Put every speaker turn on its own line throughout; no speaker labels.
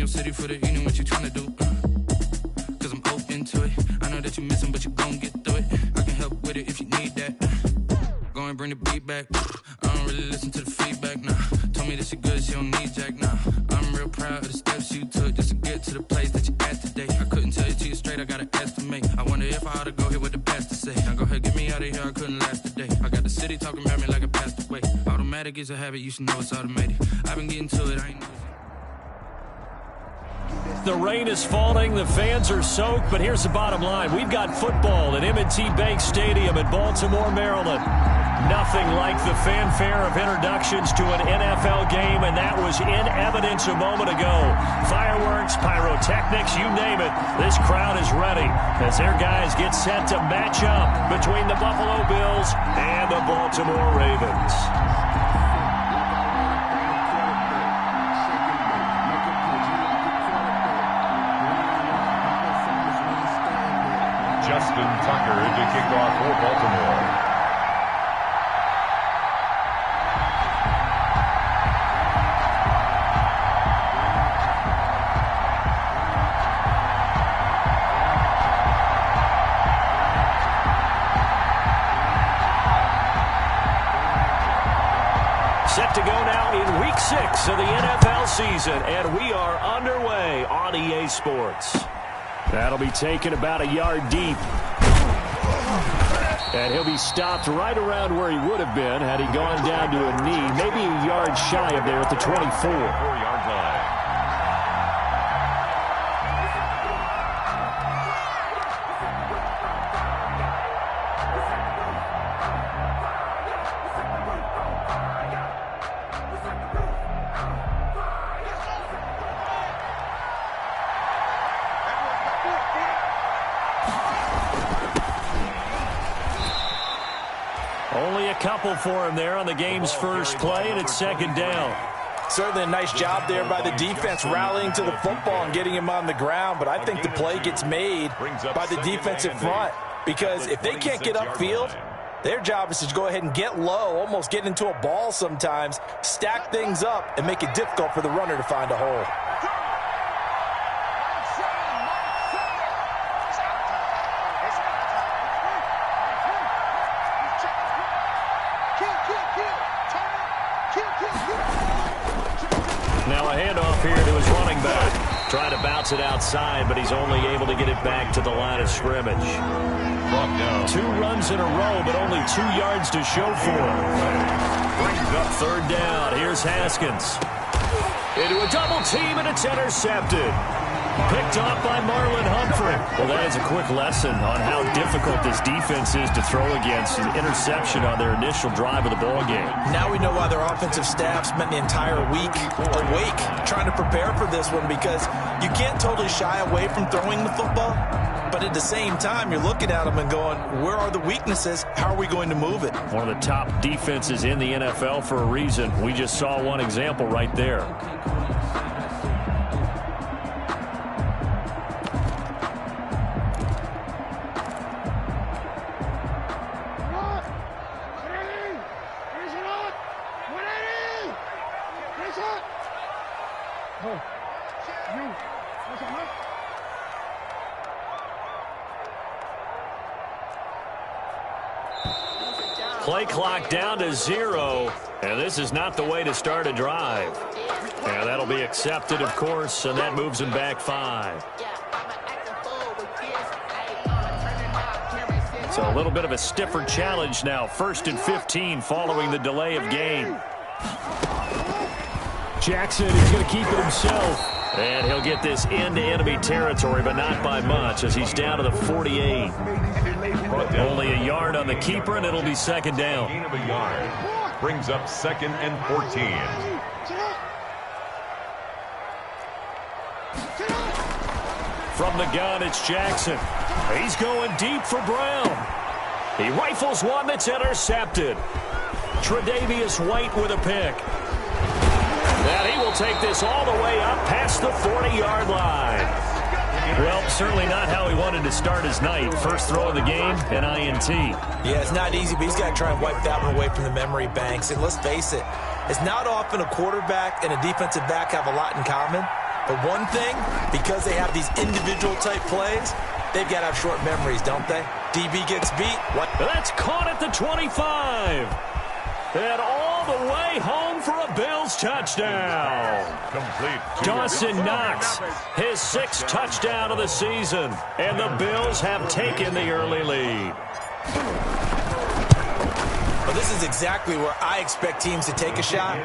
your city for the evening, what you tryna do? Cause I'm open to it. I know that you missing, but you gon' get through it. I can help with it if you need that. Go and bring the beat back. I don't really listen to the feedback, nah. Told me that she good, she don't need Jack, nah. I'm real proud of the steps you took just to get to the place that you at today. I couldn't tell you to you straight, I gotta estimate. I wonder if I ought to go here with the best to say. Now go ahead, get me out of here, I couldn't last today. I got the city talking about me like I passed away. Automatic is a habit, you should know it's automated. I've been getting to it, I ain't know.
The rain is falling, the fans are soaked, but here's the bottom line. We've got football at M&T Bank Stadium in Baltimore, Maryland. Nothing like the fanfare of introductions to an NFL game, and that was in evidence a moment ago. Fireworks, pyrotechnics, you name it. This crowd is ready as their guys get set to match up between the Buffalo Bills and the Baltimore Ravens.
Justin Tucker to kick off for Baltimore.
Set to go now in Week 6 of the NFL season, and we are underway on EA Sports. That'll be taken about a yard deep. And he'll be stopped right around where he would have been had he gone down to a knee, maybe a yard shy of there at the 24.
4-yard line.
Only a couple for him there on the game's first play, and it's second down.
Certainly a nice job there by the defense rallying to the football and getting him on the ground, but I think the play gets made by the defensive front because if they can't get upfield, their job is to go ahead and get low, almost get into a ball sometimes, stack things up, and make it difficult for the runner to find a hole.
Now a handoff here to his running back. Trying to bounce it outside, but he's only able to get it back to the line of scrimmage. 2 runs in a row, but only 2 yards to show for him. Brings up third down. Here's Haskins. Into a double team, and it's intercepted. Picked off by Marlon Humphrey. Well, that is a quick lesson on how difficult this defense is to throw against. An interception on their initial drive of the ball game.
Now we know why their offensive staff spent the entire week awake trying to prepare for this one because you can't totally shy away from throwing the football, but at the same time, you're looking at them and going, where are the weaknesses? How are we going to move it?
One of the top defenses in the NFL for a reason. We just saw one example right there. Play clock down to 0, and this is not the way to start a drive. And that'll be accepted, of course, and that moves him back 5. So a little bit of a stiffer challenge now. 1st and 15 following the delay of game. Jackson is going to keep it himself. And he'll get this into enemy territory, but not by much, as he's down to the 48. Only a yard on the keeper, and it'll be second down.
Gain of a yard. Brings up 2nd and 14.
From the gun, it's Jackson. He's going deep for Brown. He rifles one that's intercepted. Tre'Davious White with a pick. And he will take this all the way up past the 40-yard line. Well, certainly not how he wanted to start his night. First throw of the game, an INT.
Yeah, it's not easy, but he's got to try and wipe that one away from the memory banks. And let's face it, it's not often a quarterback and a defensive back have a lot in common. But one thing, because they have these individual type plays, they've got to have short memories, don't they? DB gets beat. What?
That's caught at the 25. And all the way home for a Bills touchdown.
Complete.
Dawson Knox, his 6th touchdown of the season. And the Bills have taken the early lead.
Well, this is exactly where I expect teams to take a shot.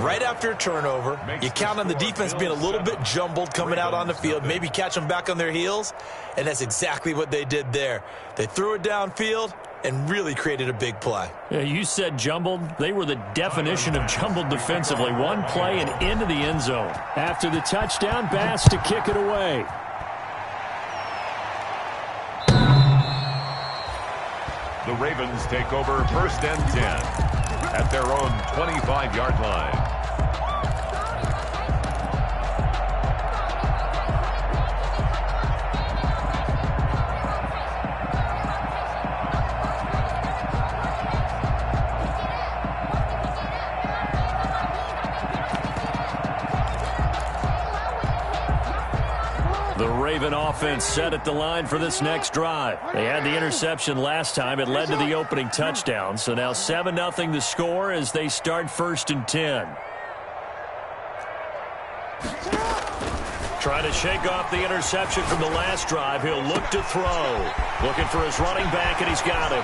Right after a turnover, you count on the defense being a little bit jumbled coming out on the field, maybe catch them back on their heels, and that's exactly what they did there. They threw it downfield and really created a big play.
Yeah, you said jumbled. They were the definition of jumbled defensively. One play and into the end zone. After the touchdown, Bass to kick it away.
The Ravens take over 1st and 10 at their own 25-yard line.
The Raven offense set at the line for this next drive. They had the interception last time. It led to the opening touchdown. So now 7-0 the score as they start 1st and 10. Trying to shake off the interception from the last drive. He'll look to throw. Looking for his running back, and he's got him.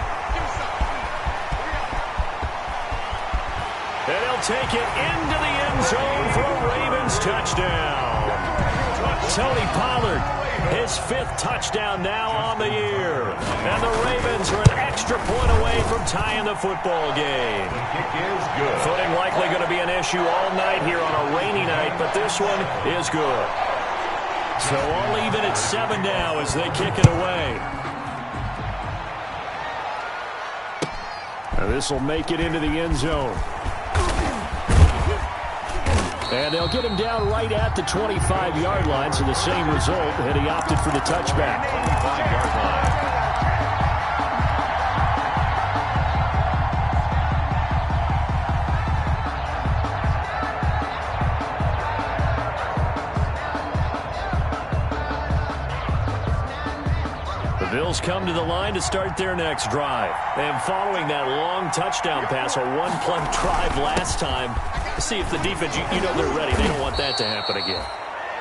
And he'll take it into the end zone for a Ravens touchdown. Tony Pollard, his 5th touchdown now on the year. And the Ravens are an extra point away from tying the football game.
Kick is good.
Footing likely going to be an issue all night here on a rainy night, but this one is good. So all even at 7 now as they kick it away. Now this will make it into the end zone. And they'll get him down right at the 25-yard line, so the same result, and he opted for the touchback.
25-yard line.
The Bills come to the line to start their next drive. And following that long touchdown pass, a one-play drive last time, see if the defense, you know they're ready. They don't want that to happen again.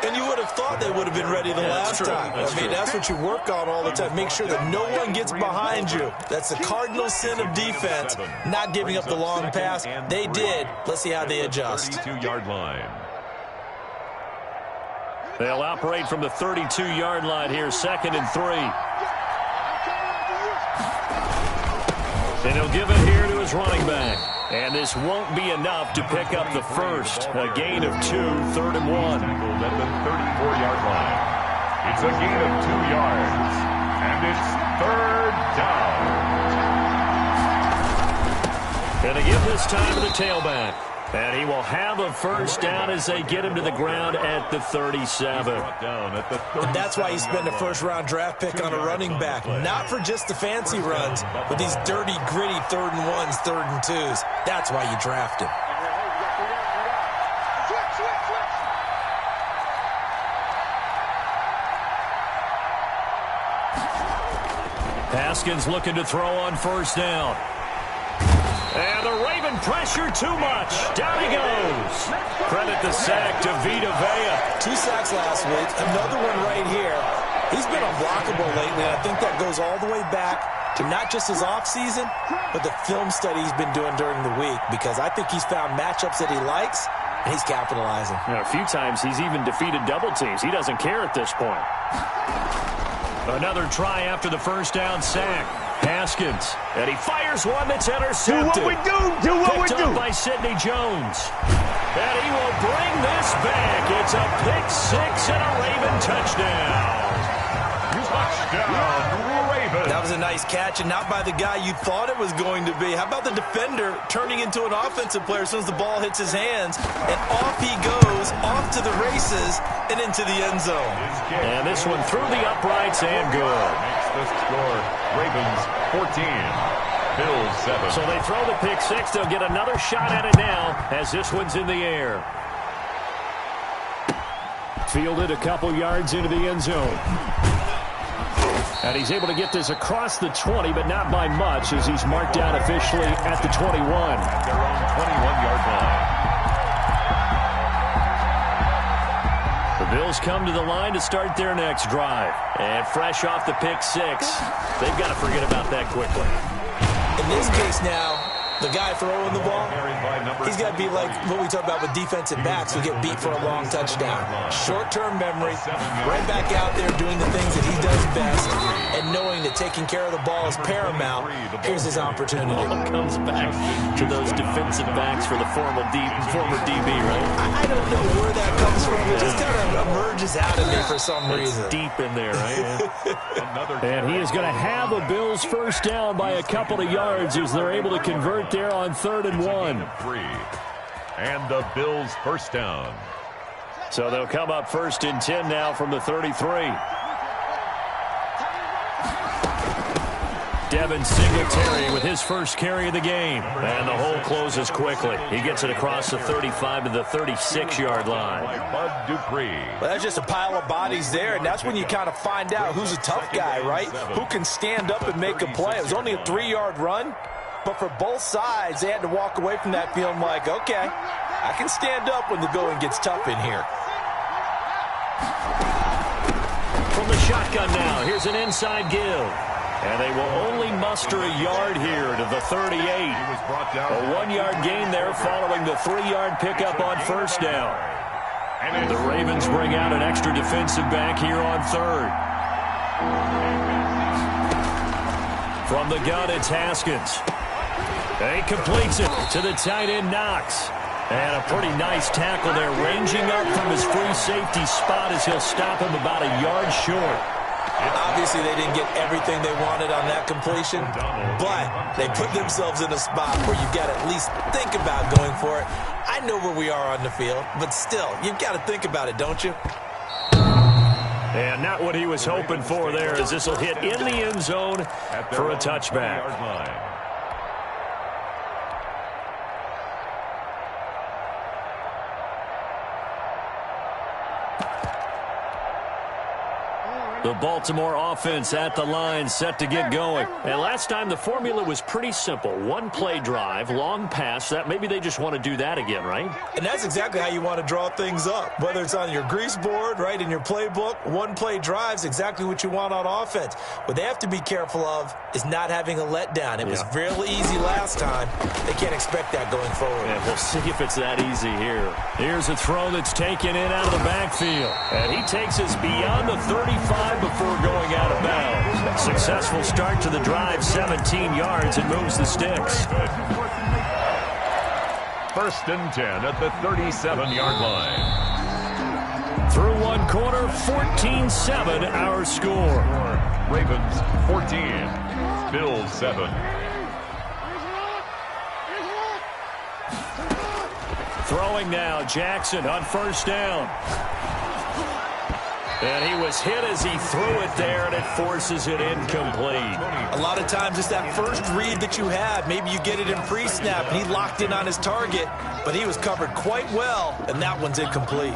And you would have thought they would have been ready the last time. I mean, that's what you work on all the time. Make sure that no one gets behind you. That's the cardinal sin of defense, not giving up the long pass. They did. Let's see how they adjust.
32-yard line.
They'll operate from the 32-yard line here, 2nd and 3. And he'll give it here to his running back. And this won't be enough to pick up the first. A gain of 2, 3rd and 1.
Tackled at the 34-yard line. It's a gain of 2 yards. And it's 3rd down.
And they give this time to the tailback. And he will have a first down as they get him to the ground at the 37.
And that's why you spend a 1st-round draft pick on a running back. Not for just the fancy runs, but these dirty, gritty 3rd and 1s, 3rd and 2s. That's why you draft him.
Haskins looking to throw on 1st down. And the Raven pressure too much. Down he goes. Credit the sack to Vita Vea.
2 sacks last week. Another one right here. He's been unblockable lately, and I think that goes all the way back to not just his offseason, but the film study he's been doing during the week, because I think he's found matchups that he likes, and he's capitalizing.
Now, a few times he's even defeated double teams. He doesn't care at this point. Another try after the 1st down sack. Haskins, and he fires one that's intercepted.
Do what we do. Do what we do.
Picked up by Sidney Jones. And he will bring this back. It's a pick 6 and a Raven touchdown.
Touchdown, Ravens.
That was a nice catch, and not by the guy you thought it was going to be. How about the defender turning into an offensive player as soon as the ball hits his hands, and off he goes, off to the races, and into the end zone.
And this one through the uprights and good.
Makes the score Ravens 14, Bills 7.
So they throw the pick 6. They'll get another shot at it now as this one's in the air. Fielded a couple yards into the end zone. And he's able to get this across the 20, but not by much, as he's marked down officially at the 21.
At their own 21-yard line.
The Bills come to the line to start their next drive. And fresh off the pick six, they've got to forget about that quickly.
In this case now, the guy throwing the ball, he's got to be like what we talk about with defensive backs who get beat for a long touchdown. Short-term memory, right back out there doing the things that he does best, and knowing that taking care of the ball is paramount. Here's his opportunity.
All comes back to those defensive backs for the former DB, right?
I don't know where that comes from. It just kind of emerges out of me for some reason.
It's deep in there, right? And he is going to have a Bills first down by a couple of yards as they're able to convert there on 3rd and 1.
And the Bills first down.
So they'll come up 1st and 10 now from the 33. Devin Singletary with his first carry of the game. And the hole closes quickly. He gets it across the 35 to the 36-yard line.
Bud Dupree.
Well, that's just a pile of bodies there, and that's when you kind of find out who's a tough guy, right? Who can stand up and make a play. It was only a 3-yard run, but for both sides, they had to walk away from that feeling like, okay, I can stand up when the going gets tough in here.
From the shotgun now, here's an inside give. And they will only muster a yard here to the 38. A 1-yard gain there following the 3-yard pickup on first down. And the Ravens bring out an extra defensive back here on 3rd. From the gun, it's Haskins. He completes it to the tight end, Knox. And a pretty nice tackle there, ranging up from his free safety spot as he'll stop him about a yard short.
Obviously, they didn't get everything they wanted on that completion, but they put themselves in a spot where you've got to at least think about going for it. I know where we are on the field, but still, you've got to think about it, don't you?
And not what he was hoping for there, as this will hit in the end zone for a touchback. The Baltimore offense at the line, set to get going. And last time the formula was pretty simple. 1-play drive, long pass. That maybe they just want to do that again, right?
And that's exactly how you want to draw things up. Whether it's on your grease board, right, in your playbook, 1-play drive's exactly what you want on offense. What they have to be careful of is not having a letdown. It was real easy last time. They can't expect that going forward.
And we'll see if it's that easy here. Here's a throw that's taken in out of the backfield. And he takes us beyond the 35 before going out of bounds. Successful start to the drive, 17 yards, and moves the sticks.
1st and 10 at the 37-yard line.
Through one quarter, 14-7 our score.
Ravens 14, Bills 7.
Throwing now, Jackson on first down. And he was hit as he threw it there, and it forces it incomplete.
A lot of times it's that first read that you have. Maybe you get it in pre-snap, and he locked in on his target, but he was covered quite well, and that one's incomplete.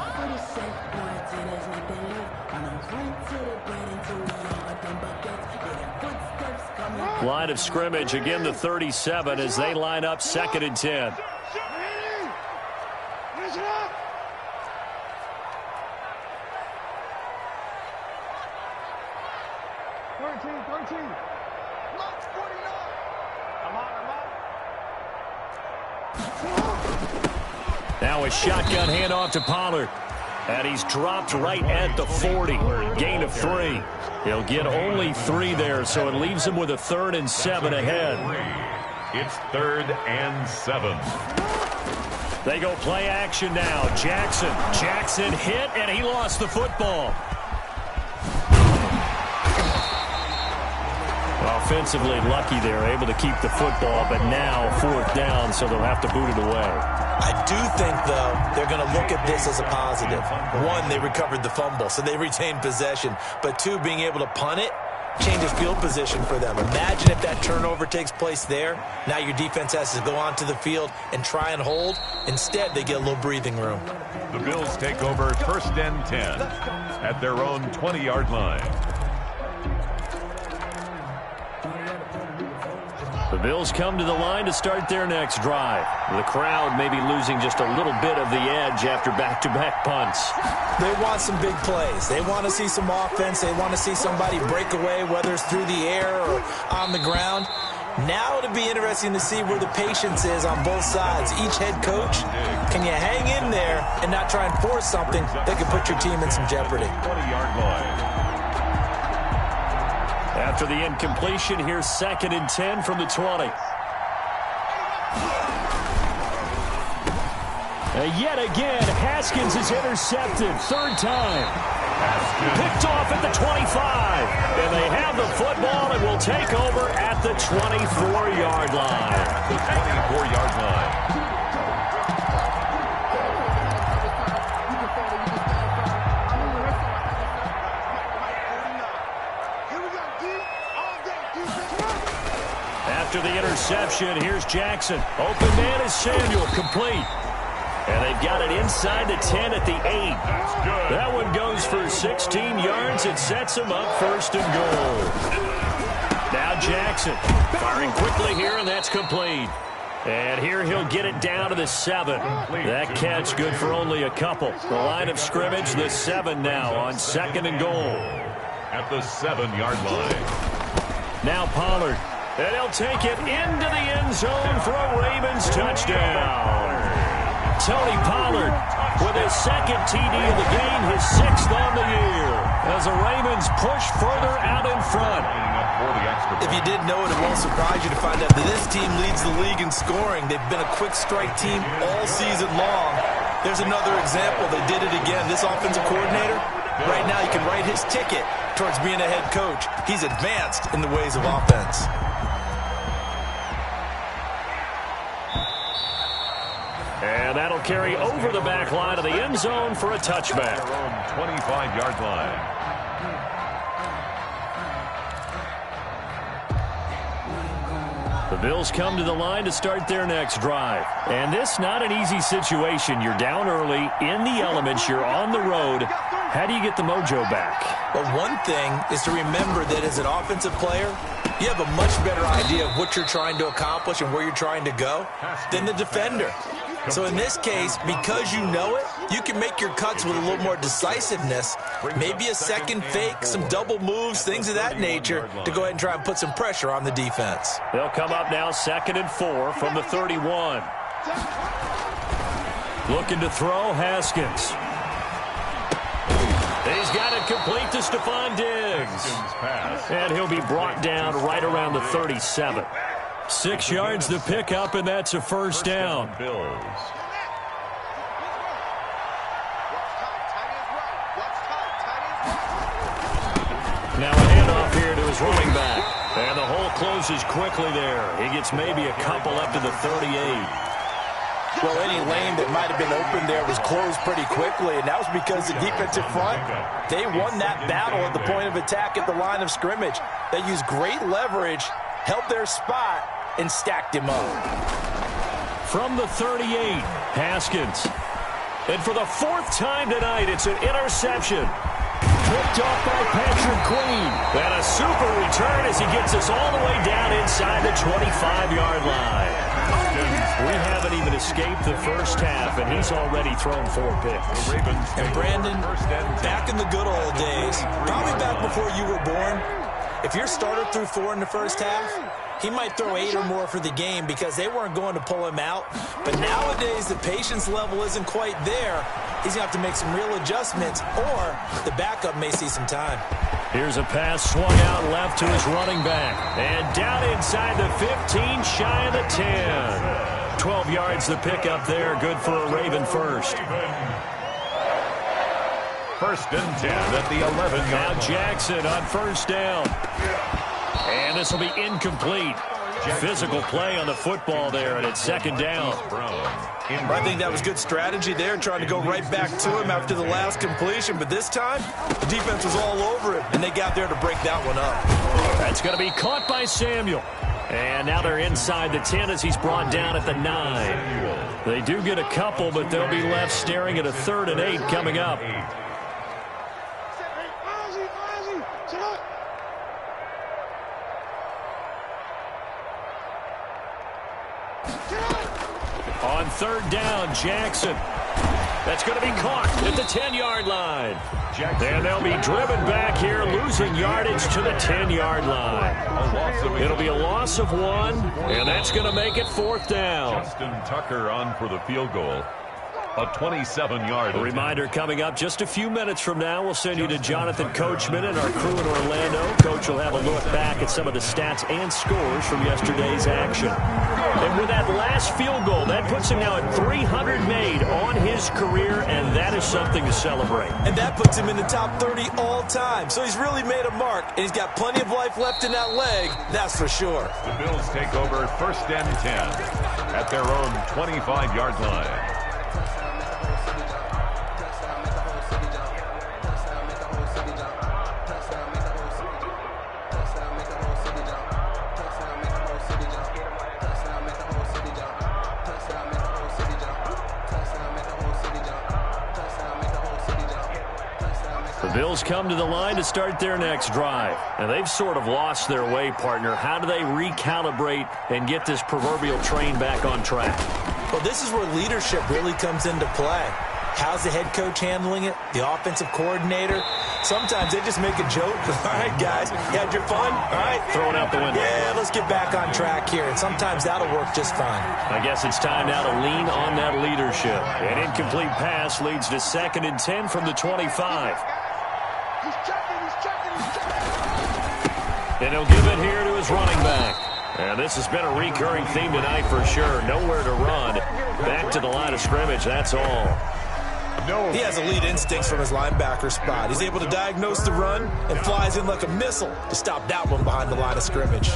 Line of scrimmage, again the 37 as they line up 2nd and 10. Now a shotgun handoff to Pollard. And he's dropped right at the 40. Gain of 3. He'll get only 3 there, so it leaves him with a 3rd and 7 ahead.
It's 3rd and 7.
They go play action now. Jackson hit, and he lost the football. Offensively lucky they're able to keep the football, but now 4th down, so they'll have to boot it away.
I do think, though, they're going to look at this as a positive. 1, they recovered the fumble, so they retained possession. But 2, being able to punt it, changes field position for them. Imagine if that turnover takes place there. Now your defense has to go onto the field and try and hold. Instead, they get a little breathing room.
The Bills take over 1st and 10 at their own 20-yard line.
The Bills come to the line to start their next drive. The crowd may be losing just a little bit of the edge after back-to-back punts.
They want some big plays. They want to see some offense. They want to see somebody break away, whether it's through the air or on the ground. Now it'll be interesting to see where the patience is on both sides. Each head coach, can you hang in there and not try and force something that could put your team in some jeopardy?
20-yard line.
After the incompletion, here's 2nd and 10 from the 20. Yet again, Haskins is intercepted. 3rd time. Picked off at the 25. And they have the football and will take over at the 24-yard line.
The 24-yard line.
After the interception, here's Jackson. Open man is Samuel, complete. And they've got it inside the 10 at the 8. That one goes for 16 yards. It sets them up 1st and goal. Now Jackson firing quickly here, and that's complete. And here he'll get it down to the 7. That catch good for only a couple. The line of scrimmage, the 7 now on 2nd and goal.
At the 7-yard line.
Now Pollard. And he'll take it into the end zone for a Ravens touchdown. Tony Pollard with his 2nd TD of the game, his 6th on the year, as the Ravens push further out in front.
If you didn't know it, it won't surprise you to find out that this team leads the league in scoring. They've been a quick strike team all season long. There's another example. They did it again. This offensive coordinator, right now, you can write his ticket towards being a head coach. He's advanced in the ways of offense.
And that'll carry over the back line of the end zone for a touchback.
25-yard line.
The Bills come to the line to start their next drive. And this not an easy situation. You're down early, in the elements, you're on the road. How do you get the mojo back?
Well, one thing is to remember that as an offensive player, you have a much better idea of what you're trying to accomplish and where you're trying to go than the defender. So in this case, because you know it, you can make your cuts with a little more decisiveness, maybe a second fake, some double moves, things of that nature, to go ahead and try and put some pressure on the defense.
They'll come up now 2nd and 4 from the 31. Looking to throw, Haskins. He's got it complete to Stephon Diggs. And he'll be brought down right around the 37. 6 yards to pick up, and that's a 1st down. Now a handoff here to his running back. And the hole closes quickly there. He gets maybe a couple up to the 38.
Well, any lane that might have been open there was closed pretty quickly, and that was because the defensive front, they won that battle at the point of attack at the line of scrimmage. They used great leverage, held their spot, and stacked him up.
From the 38, Haskins. And for the 4th time tonight, it's an interception. Picked off by Patrick Queen. And a super return as he gets us all the way down inside the 25-yard line. We haven't even escaped the first half, and he's already thrown 4 picks.
And Brandon, back in the good old days, probably back before you were born, if your starter threw 4 in the first half, he might throw 8 or more for the game because they weren't going to pull him out. But nowadays, the patience level isn't quite there. He's going to have to make some real adjustments, or the backup may see some time.
Here's a pass swung out left to his running back. And down inside the 15, shy of the 10. 12 yards to pick up there. Good for a Raven first.
1st and 10 at the 11-yard line.
Now Jackson on 1st down. And this will be incomplete. Physical play on the football there, and it's second down.
I think that was good strategy there, trying to go right back to him after the last completion. But this time, the defense was all over it, and they got there to break that one up.
That's going to be caught by Samuel. And now they're inside the 10 as he's brought down at the 9. They do get a couple, but they'll be left staring at a 3rd and 8 coming up. On 3rd down, Jackson. That's going to be caught at the 10-yard line. And they'll be driven back here, losing yardage to the 10-yard line. It'll be a loss of 1, and that's going to make it 4th down.
Justin Tucker on for the field goal. A 27-yard.
A reminder coming up just a few minutes from now. We'll send you to Jonathan Coachman and our crew in Orlando. Coach will have a look back at some of the stats and scores from yesterday's action. And with that last field goal, that puts him now at 300 made on his career, and that is something to celebrate.
And that puts him in the top 30 all time. So he's really made a mark, and he's got plenty of life left in that leg, that's for sure.
The Bills take over 1st and 10 at their own 25-yard line.
Bills come to the line to start their next drive. And they've sort of lost their way, partner. How do they recalibrate and get this proverbial train back on track?
Well, this is where leadership really comes into play. How's the head coach handling it? The offensive coordinator? Sometimes they just make a joke. All right, guys, you had your fun? All right.
Throw it out the window.
Yeah, let's get back on track here. And sometimes that'll work just fine.
I guess it's time now to lean on that leadership. An incomplete pass leads to 2nd and 10 from the 25. And he'll give it here to his running back. And this has been a recurring theme tonight for sure. Nowhere to run. Back to the line of scrimmage, that's all.
He has elite instincts from his linebacker spot. He's able to diagnose the run and flies in like a missile to stop that one behind the line of scrimmage.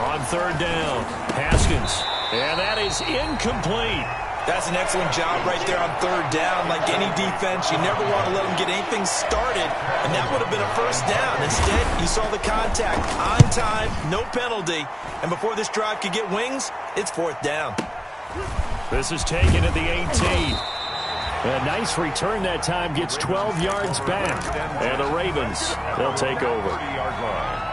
On 3rd down, Haskins. And that is incomplete.
That's an excellent job right there on 3rd down. Like any defense, you never want to let them get anything started, and that would have been a 1st down. Instead, you saw the contact on time, no penalty, and before this drive could get wings, it's 4th down.
This is taken at the 18. A nice return that time, gets 12 yards back. And the Ravens, they'll take over.
30-yard line.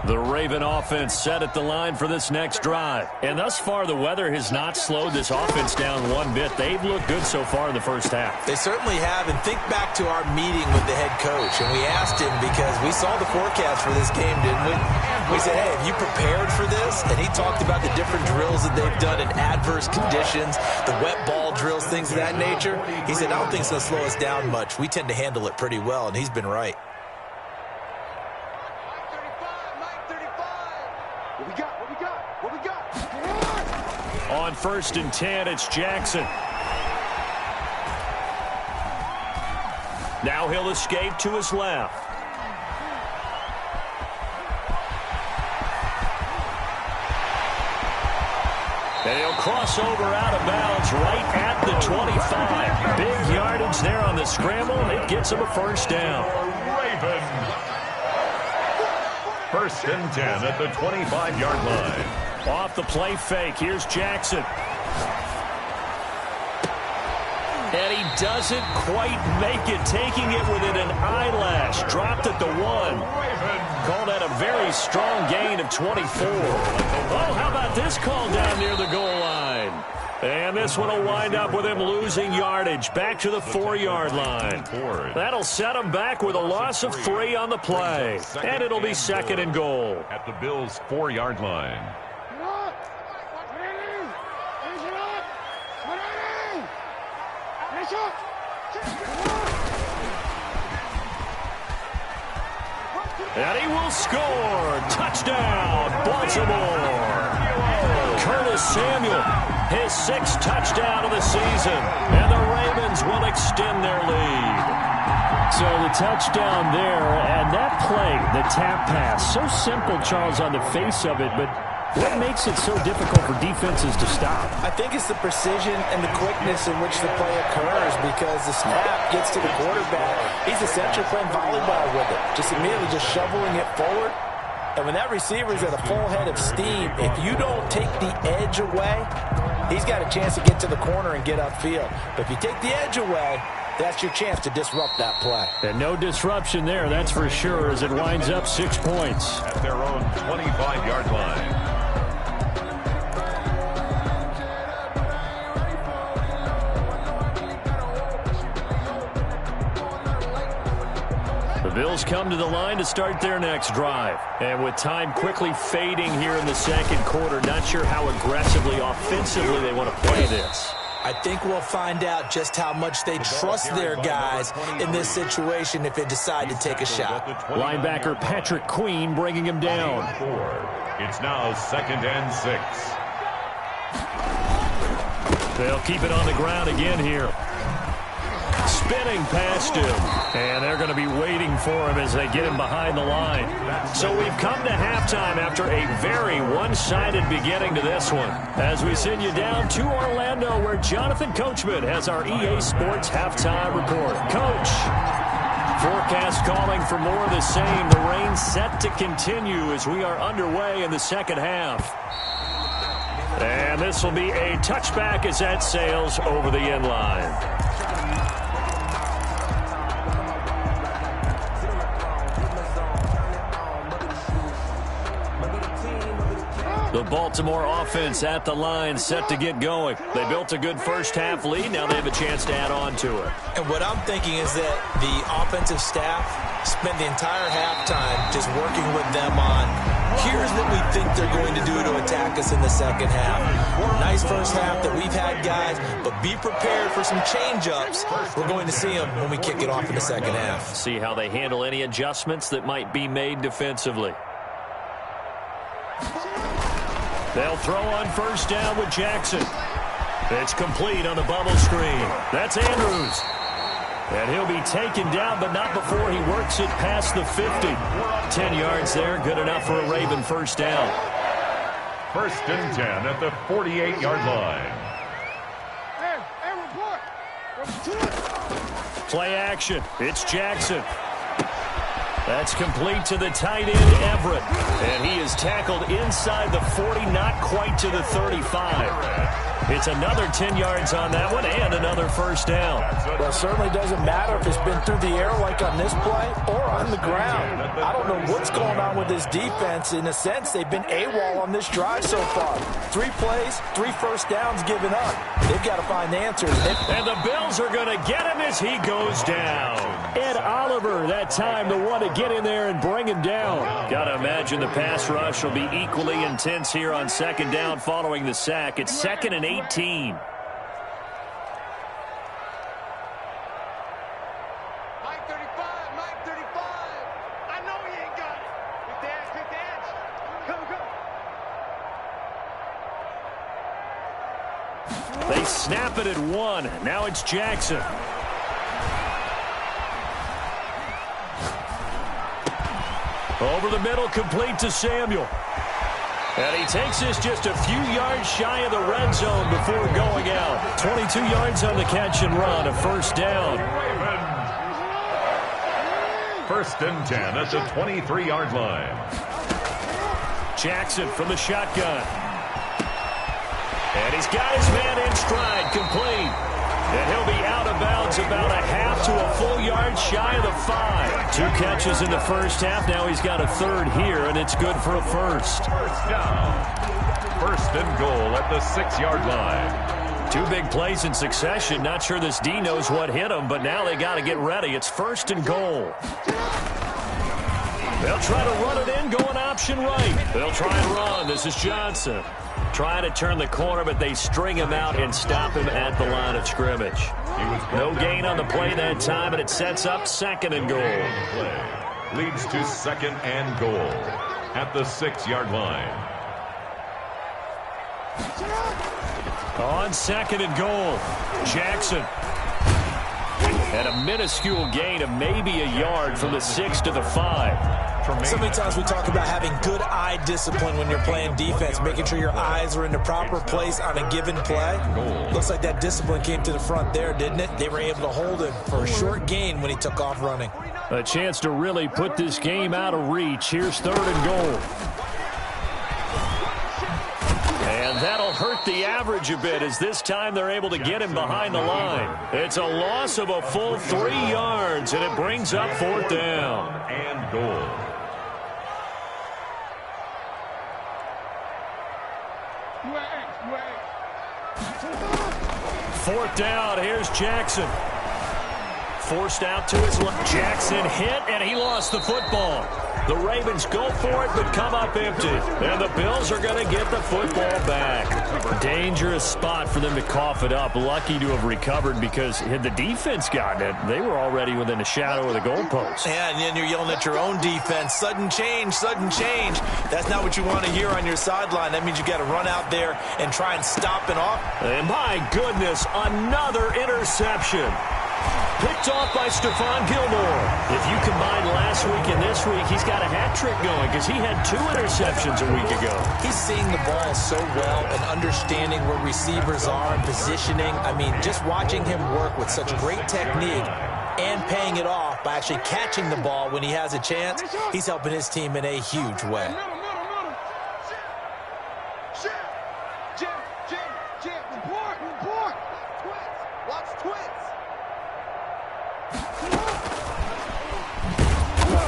The Raven offense set at the line for this next drive. And thus far, the weather has not slowed this offense down one bit. They've looked good so far in the first half.
They certainly have. And think back to our meeting with the head coach. And we asked him, because we saw the forecast for this game, didn't we? We said, hey, have you prepared for this? And he talked about the different drills that they've done in adverse conditions, the wet ball drills, things of that nature. He said, I don't think it's going to slow us down much. We tend to handle it pretty well, and he's been right.
On 1st and 10, it's Jackson. Now he'll escape to his left. And he'll cross over out of bounds right at the 25. Big yardage there on the scramble. It gets him a 1st down.
Raven. 1st and 10 at the 25-yard line.
Off the play fake, here's Jackson. And he doesn't quite make it, taking it within an eyelash. Dropped at the 1. Called that a very strong gain of 24. Oh, how about this call down near the goal line? And this one will wind up with him losing yardage back to the 4-yard line. That'll set him back with a loss of 3 on the play. And it'll be 2nd and goal.
At the Bills' 4-yard line.
And he will score. Touchdown, Baltimore. Curtis Samuel, his 6th touchdown of the season. And the Ravens will extend their lead.
So the touchdown there, and that play, the tap pass, so simple, Charles, on the face of it, but what makes it so difficult for defenses to stop?
I think it's the precision and the quickness in which the play occurs, because the snap gets to the quarterback. He's essentially playing volleyball with it, just immediately just shoveling it forward. And when that receiver's at a full head of steam, if you don't take the edge away, he's got a chance to get to the corner and get upfield. But if you take the edge away, that's your chance to disrupt that play.
And no disruption there, that's for sure, as it winds up 6 points.
At their own 25-yard line.
The Bills come to the line to start their next drive. And with time quickly fading here in the 2nd quarter, not sure how aggressively, offensively they want to play this.
I think we'll find out just how much they trust their guys in this situation if they decide to take a shot.
Linebacker Patrick Queen bringing him down.
It's now 2nd and 6.
They'll keep it on the ground again here. Spinning past him. And they're going to be waiting for him as they get him behind the line. So we've come to halftime after a very one-sided beginning to this one. As we send you down to Orlando, where Jonathan Coachman has our EA Sports halftime report. Coach, forecast calling for more of the same. The rain set to continue as we are underway in the 2nd half. And this will be a touchback as that sails over the end line. The Baltimore offense at the line, set to get going. They built a good first-half lead. Now they have a chance to add on to it.
And what I'm thinking is that the offensive staff spent the entire halftime just working with them on, here's what we think they're going to do to attack us in the 2nd half. Nice first half that we've had, guys, but be prepared for some change-ups. We're going to see them when we kick it off in the 2nd half.
See how they handle any adjustments that might be made defensively. They'll throw on first down with Jackson. It's complete on the bubble screen. That's Andrews. And he'll be taken down, but not before he works it past the 50. 10 yards there, good enough for a Raven first down.
1st and 10 at the 48-yard line.
Play action. It's Jackson. That's complete to the tight end, Everett. And he is tackled inside the 40, not quite to the 35. It's another 10 yards on that one and another first down.
Well, it certainly doesn't matter if it's been through the air like on this play or on the ground. I don't know what's going on with this defense. In a sense, they've been AWOL on this drive so far. 3 plays, 3 first downs given up. They've got to find answers.
And the Bills are going to get him as he goes down. Ed Oliver, that time, the one to get in there and bring him down. Got to imagine the pass rush will be equally intense here on 2nd down following the sack. It's 2nd and 18.
Mike 35, Mike 35. I know he ain't got it. Pick the edge. Come.
They snap it at 1. Now it's Jackson. Over the middle, complete to Samuel. And he takes this just a few yards shy of the red zone before going out. 22 yards on the catch and run, a first down.
1st and 10 at the 23-yard line.
Jackson from the shotgun. And he's got his man in stride, complete. And he'll be out of bounds about a half to a full yard shy of the 5. 2 catches in the first half. Now he's got a 3rd here, and it's good for a first.
First down. 1st and goal at the 6-yard line.
Two big plays in succession. Not sure this D knows what hit him, but now they got to get ready. It's 1st and goal. They'll try to run it in, going option right. They'll try and run. This is Johnson. Trying to turn the corner, but they string him out and stop him at the line of scrimmage. No gain on the play that time, and it sets up 2nd and goal.
Leads to 2nd and goal at the 6-yard line.
On 2nd and goal, Jackson. And a minuscule gain of maybe a yard from the 6 to the 5.
So many times we talk about having good eye discipline when you're playing defense, making sure your eyes are in the proper place on a given play. Looks like that discipline came to the front there, didn't it? They were able to hold him for a short gain when he took off running.
A chance to really put this game out of reach. Here's 3rd and goal. And that'll hurt the average a bit as this time they're able to get him behind the line. It's a loss of a full 3 yards, and it brings up 4th down.
And goal.
Fourth down, here's Jackson. Forced out to his left. Jackson hit, and he lost the football. The Ravens go for it, but come up empty. And the Bills are going to get the football back. Dangerous spot for them to cough it up. Lucky to have recovered because had the defense gotten it, they were already within the shadow of the goalpost.
Yeah, and then you're yelling at your own defense. Sudden change, sudden change. That's not what you want to hear on your sideline. That means you got to run out there and try and stop it off.
And my goodness, another interception. Picked off by Stephon Gilmore. If you combine last week and this week, he's got a hat trick going because he had 2 interceptions a week ago.
He's seeing the ball so well and understanding where receivers are and positioning. I mean, just watching him work with such great technique and paying it off by actually catching the ball when he has a chance, he's helping his team in a huge way.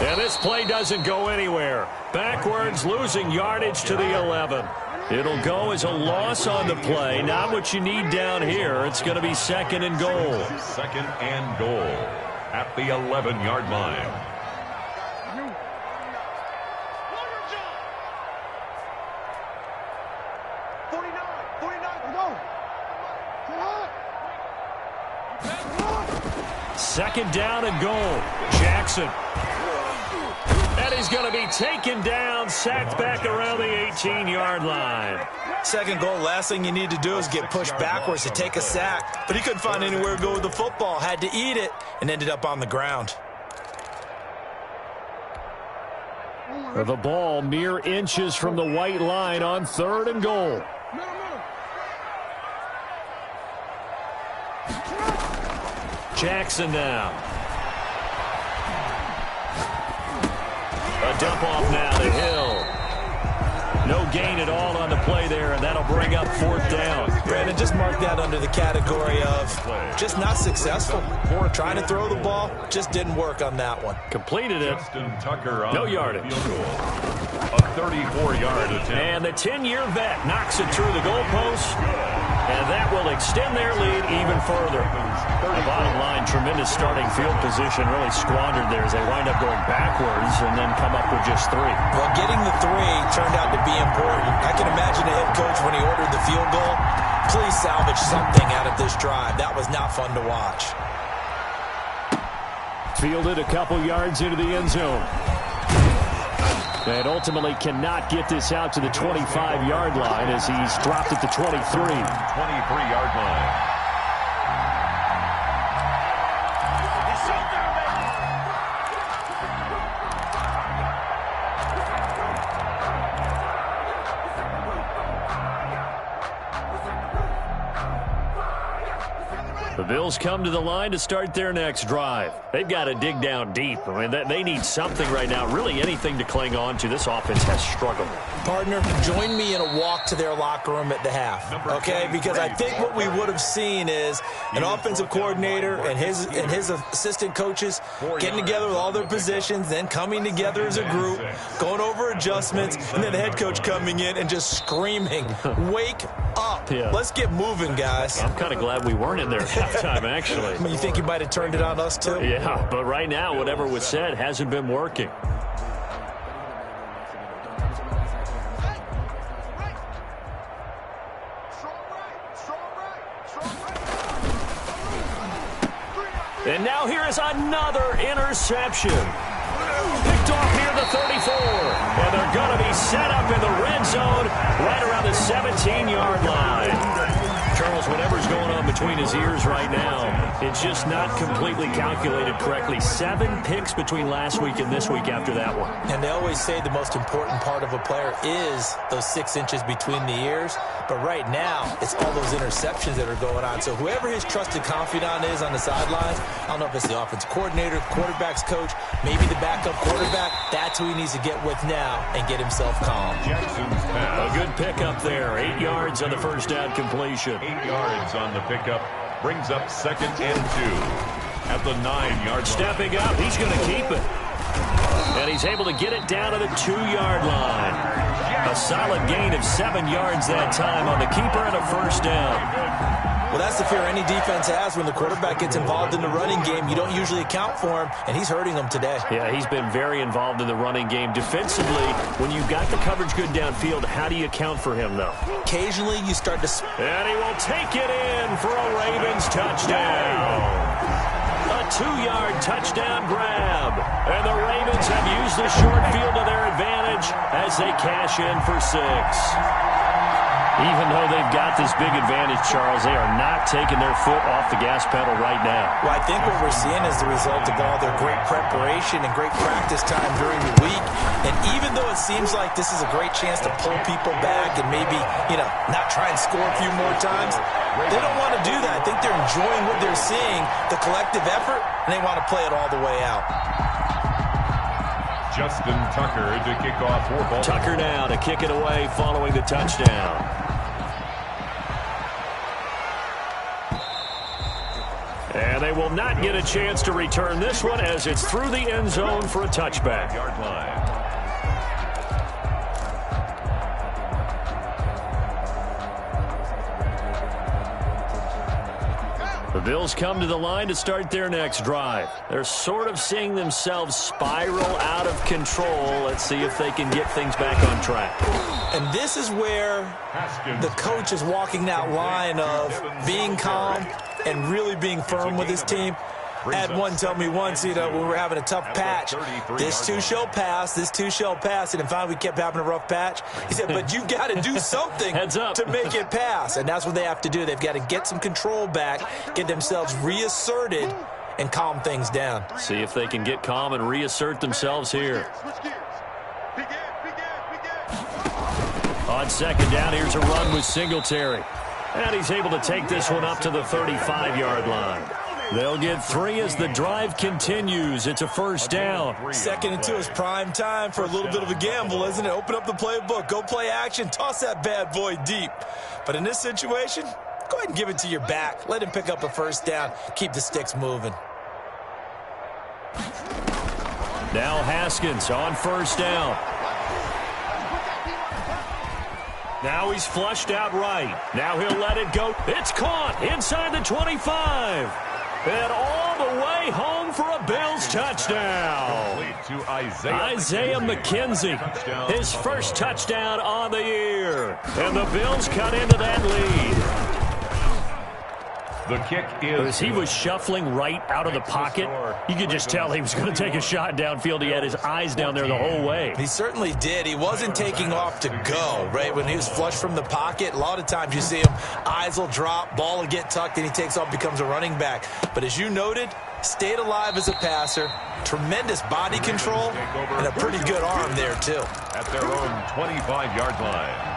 And this play doesn't go anywhere. Backwards, losing yardage to the 11. It'll go as a loss on the play. Not what you need down here. It's going to be 2nd and goal.
2nd and goal at the 11-yard line.
Second down and goal. Jackson. And he's going to be taken down, sacked back around the 18-yard line.
2nd goal, last thing you need to do is get pushed backwards to take a sack. But he couldn't find anywhere to go with the football, had to eat it, and ended up on the ground.
The ball mere inches from the white line on 3rd and goal. Jackson now. A dump off now to Hill. No gain at all on the play there, and that'll bring up 4th down.
Brandon, just mark that under the category of just not successful. Trying to throw the ball, just didn't work on that one.
Completed it. No yardage.
A 34-yard attempt.
And the 10-year vet knocks it through the goalpost, and that will extend their lead even further. The bottom line, tremendous starting field position, really squandered there as they wind up going backwards and then come up with just 3.
Well, getting the 3 turned out to be important. I can imagine the head coach when he ordered the field goal, please salvage something out of this drive. That was not fun to watch.
Fielded a couple yards into the end zone. And ultimately cannot get this out to the 25-yard line as he's dropped at the 23.
23-yard line.
The Bills come to the line to start their next drive. They've got to dig down deep. I mean, they need something right now, really anything to cling on to. This offense has struggled.
Partner, join me in a walk to their locker room at the half, okay? Because I think what we would have seen is an offensive coordinator and his assistant coaches getting together with all their positions, then coming together as a group, going over adjustments, and then the head coach coming in and just screaming, "Wake up.
Yeah.
Let's get moving, guys."
I'm kind of glad we weren't in there at halftime, actually.
I mean, you think you might have turned it on us, too?
Yeah, but right now, whatever was said hasn't been working. And now here is another interception. Picked off near the 34. And they're going to be set up in the red zone right around the 17-yard line. Charles, whatever's going on between his ears right now, it's just not completely calculated correctly. 7 picks between last week and this week after that one.
And they always say the most important part of a player is those 6 inches between the ears. But right now, it's all those interceptions that are going on. So whoever his trusted confidant is on the sidelines, I don't know if it's the offensive coordinator, quarterback's coach, maybe the backup quarterback, that's who he needs to get with now and get himself calm.
Jackson's pass.
A good pickup there. 8 yards on the first down completion.
8 yards on the pickup. Brings up 2nd and 2 at the 9-yard line.
Stepping up, he's going to keep it. And he's able to get it down to the 2-yard line. A solid gain of 7 yards that time on the keeper and a first down.
Well, that's the fear any defense has when the quarterback gets involved in the running game. You don't usually account for him, and he's hurting them today.
Yeah, he's been very involved in the running game. Defensively, when you've got the coverage good downfield, how do you account for him, though?
Occasionally, you start to...
And he will take it in for a Ravens touchdown. A 2-yard touchdown grab. And the Ravens have used the short field to their advantage as they cash in for 6. Even though they've got this big advantage, Charles, they are not taking their foot off the gas pedal right now.
Well, I think what we're seeing is the result of all their great preparation and great practice time during the week. And even though it seems like this is a great chance to pull people back and maybe, not try and score a few more times, they don't want to do that. I think they're enjoying what they're seeing, the collective effort, and they want to play it all the way out.
Justin Tucker to kick off for Baltimore.
Tucker now to kick it away following the touchdown. And they will not get a chance to return this one as it's through the end zone for a touchback.
Yard line.
The Bills come to the line to start their next drive. They're sort of seeing themselves spiral out of control. Let's see if they can get things back on track.
And this is where the coach is walking that line of being calm and really being firm with his team. I had one tell me once, when we were having a tough patch, this too shall pass, this too shall pass. And finally, we kept having a rough patch. He said, but you've got to do something to make it pass. And that's what they have to do. They've got to get some control back, get themselves reasserted, and calm things down.
See if they can get calm and reassert themselves here. On second down, here's a run with Singletary. And he's able to take this one up to the 35-yard line. They'll get 3 as the drive continues. It's a first down.
2nd and 2 is prime time for a little bit of a gamble, isn't it? Open up the playbook, go play action, toss that bad boy deep. But in this situation, go ahead and give it to your back. Let him pick up a first down. Keep the sticks moving.
Now Haskins on first down. Now he's flushed out right. Now he'll let it go. It's caught inside the 25. And all the way home for a Bills touchdown.
To
Isaiah McKenzie, his first touchdown on the year. And the Bills cut into that lead.
The kick is...
As he was shuffling right out of the pocket, you could just tell he was going to take a shot downfield. He had his eyes down there the whole way.
He certainly did. He wasn't taking off to go, right? When he was flush from the pocket, a lot of times you see him, eyes will drop, ball will get tucked, and he takes off, becomes a running back. But as you noted, stayed alive as a passer, tremendous body control, and a pretty good arm there, too.
At their own 25-yard line.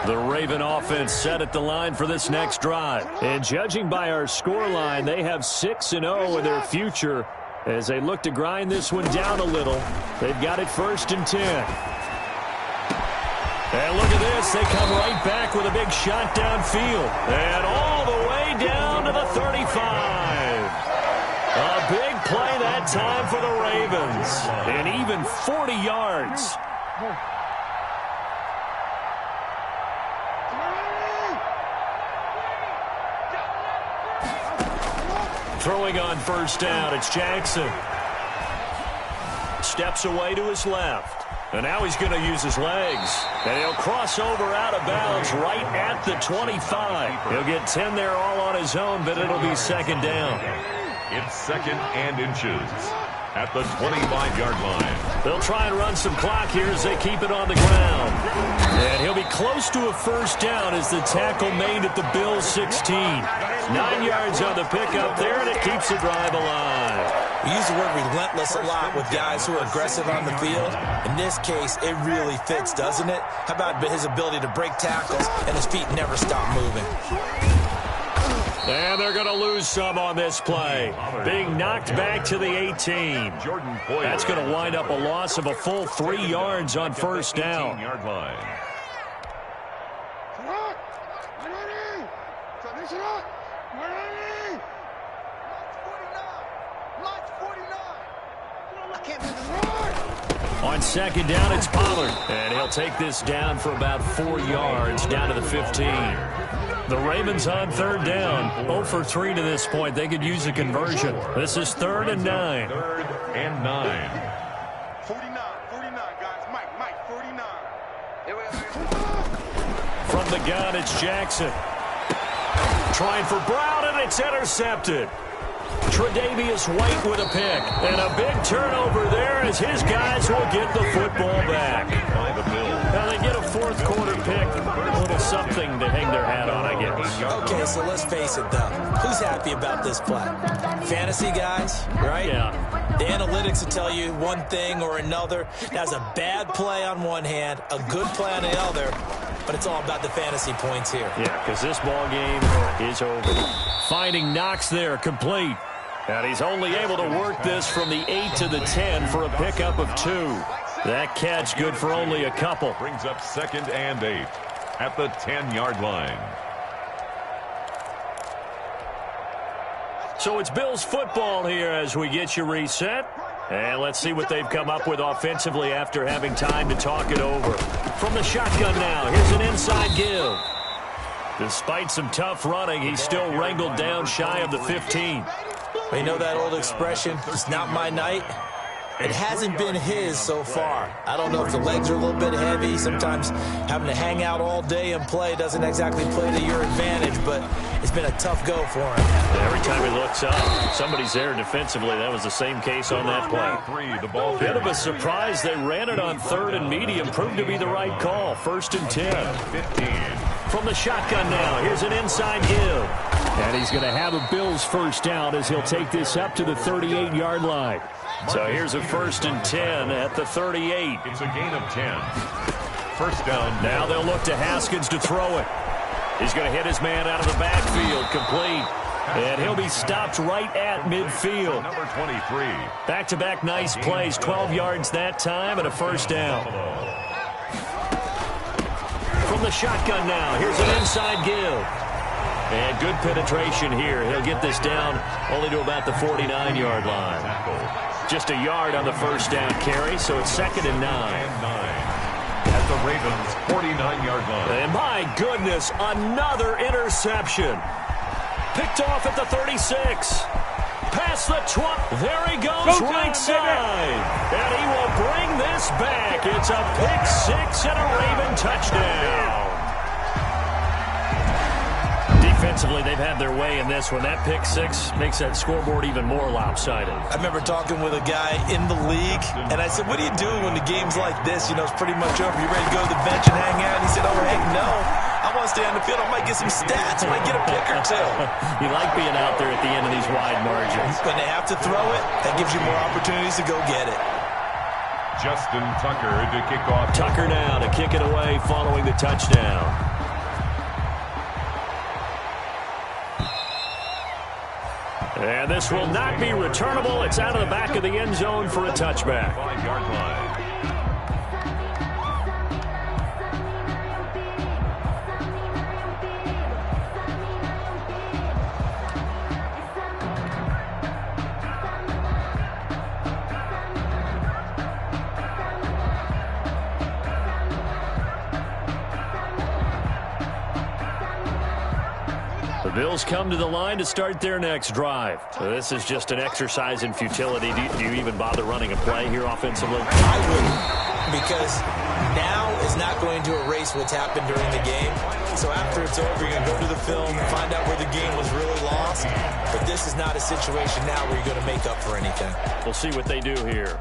The Raven offense set at the line for this next drive. And judging by our scoreline, they have 6-0 in their future as they look to grind this one down a little. They've got it 1st and 10. And look at this. They come right back with a big shot downfield. And all the way down to the 35. A big play that time for the Ravens. And even 40 yards. Throwing on 1st down, it's Jackson. Steps away to his left. And now he's going to use his legs. And he'll cross over out of bounds right at the 25. He'll get 10 there all on his own, but it'll be 2nd down.
It's 2nd and inches at the 25-yard line.
They'll try and run some clock here as they keep it on the ground. And he'll be close to a 1st down as the tackle made at the Bills' 16. 9 yards on the pickup there, and it keeps the drive alive.
We use the word relentless a lot with guys who are aggressive on the field. In this case, it really fits, doesn't it? How about his ability to break tackles and his feet never stop moving?
And they're going to lose some on this play. Being knocked back to the 18. That's going to wind up a loss of a full 3 yards on 1st down.
18-yard line.
On 2nd down, it's Pollard. And he'll take this down for about 4 yards down to the 15. The Ravens on 3rd down. 0 for 3 to this point. They could use a conversion. This is 3rd and 9.
3rd and 9.
49, guys. Mike, 49.
From the gun, it's Jackson. Trying for Brown, and it's intercepted. Tre'Davious White with a pick. And a big turnover there as his guys will get the football back. Now they get a 4th quarter pick. A little something to hang their hat on, I guess.
Okay, so let's face it, though. Who's happy about this play? Fantasy guys, right?
Yeah.
The analytics will tell you one thing or another. That's a bad play on one hand, a good play on the other. But it's all about the fantasy points here.
Yeah, because this ball game is over. Finding Knox there, complete. And he's only able to work this from the 8 to the 10 for a pickup of 2. That catch good for only a couple.
Brings up 2nd and 8 at the 10-yard line.
So it's Bills football here as we get you reset. And let's see what they've come up with offensively after having time to talk it over. From the shotgun now, here's an inside give. Despite some tough running, he's still wrangled down shy of the 15.
You know that old expression, it's not my night? It hasn't been his so far. I don't know if the legs are a little bit heavy. Sometimes having to hang out all day and play doesn't exactly play to your advantage, but it's been a tough go for him.
Every time he looks up, somebody's there defensively. That was the same case on that play. Bit of a surprise. They ran it on 3rd and medium. Proved to be the right call. 1st and 10.
15.
From the shotgun now, here's an inside give. And he's going to have a Bills 1st down as he'll take this up to the 38-yard line. So here's a 1st and 10 at the 38.
It's a gain of 10. 1st down.
Now they'll look to Haskins to throw it. He's going to hit his man out of the backfield, complete. And he'll be stopped right at midfield.
Number 23.
Back-to-back nice plays, 12 yards that time and a 1st down. From the shotgun now, here's an inside give. And good penetration here. He'll get this down only to about the 49-yard line. Just a yard on the 1st down carry, so it's 2nd and 9.
At the Ravens' 49-yard line.
And my goodness, another interception. Picked off at the 36. Past the 20. There he goes, right side. And he will bring this back. It's a pick-6 and a Raven touchdown. Defensively, they've had their way in this one. That pick-6 makes that scoreboard even more lopsided.
I remember talking with a guy in the league, and I said, what do you do when the game's like this? You know, it's pretty much over. You ready to go to the bench and hang out? And he said, oh, heck no. I want to stay on the field. I might get some stats. I might get a pick or 2.
You like being out there at the end of these wide margins.
When they have to throw it, that gives you more opportunities to go get it.
Justin Tucker to kick off.
Tucker now to kick it away following the touchdown. And this will not be returnable. It's out of the back of the end zone for a touchback.
5-yard line.
The Bills come to the line to start their next drive. So this is just an exercise in futility. Do you even bother running a play here offensively?
I wouldn't, because now is not going to erase what's happened during the game. So after it's over, you're going to go to the film, find out where the game was really lost. But this is not a situation now where you're going to make up for anything.
We'll see what they do here.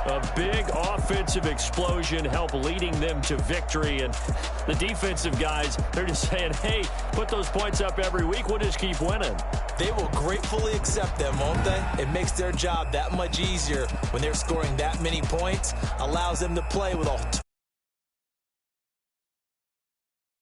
A big offensive explosion help leading them to victory. And the defensive guys, they're just saying, hey, put those points up every week. We'll just keep winning.
They will gratefully accept them, won't they? It makes their job that much easier when they're scoring that many points. Allows them to play with a